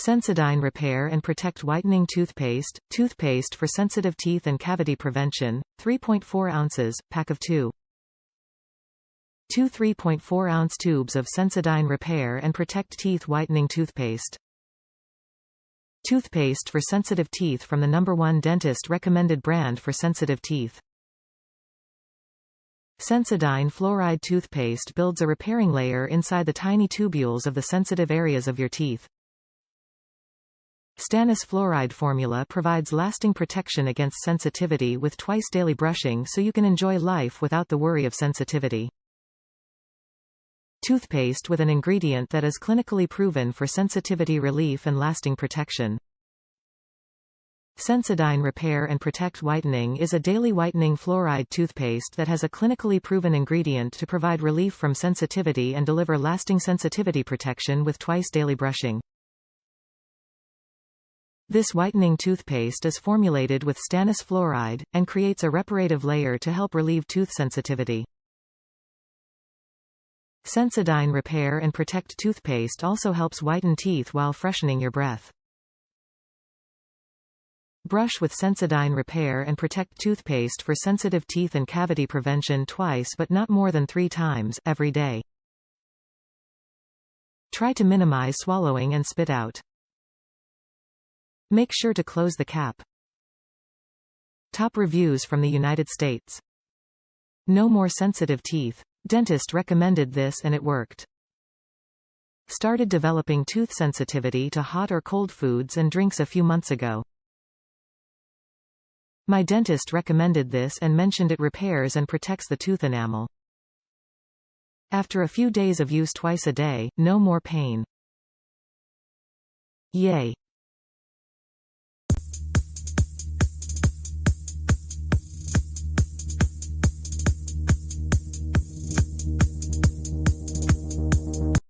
Sensodyne Repair and Protect Whitening Toothpaste, toothpaste for sensitive teeth and cavity prevention, 3.4 ounces, pack of 2. 2 3.4-ounce tubes of Sensodyne Repair and Protect Teeth Whitening Toothpaste. Toothpaste for sensitive teeth from the #1 dentist recommended brand for sensitive teeth. Sensodyne fluoride toothpaste builds a repairing layer inside the tiny tubules of the sensitive areas of your teeth. Stannous fluoride formula provides lasting protection against sensitivity with twice daily brushing so you can enjoy life without the worry of sensitivity. Toothpaste with an ingredient that is clinically proven for sensitivity relief and lasting protection. Sensodyne Repair and Protect Whitening is a daily whitening fluoride toothpaste that has a clinically proven ingredient to provide relief from sensitivity and deliver lasting sensitivity protection with twice daily brushing. This whitening toothpaste is formulated with stannous fluoride, and creates a reparative layer to help relieve tooth sensitivity. Sensodyne Repair and Protect toothpaste also helps whiten teeth while freshening your breath. Brush with Sensodyne Repair and Protect toothpaste for sensitive teeth and cavity prevention twice but not more than 3 times every day. Try to minimize swallowing and spit out. Make sure to close the cap. Top reviews from the United States. No more sensitive teeth. Dentist recommended this and it worked. Started developing tooth sensitivity to hot or cold foods and drinks a few months ago. My dentist recommended this and mentioned it repairs and protects the tooth enamel. After a few days of use twice a day, no more pain. Yay!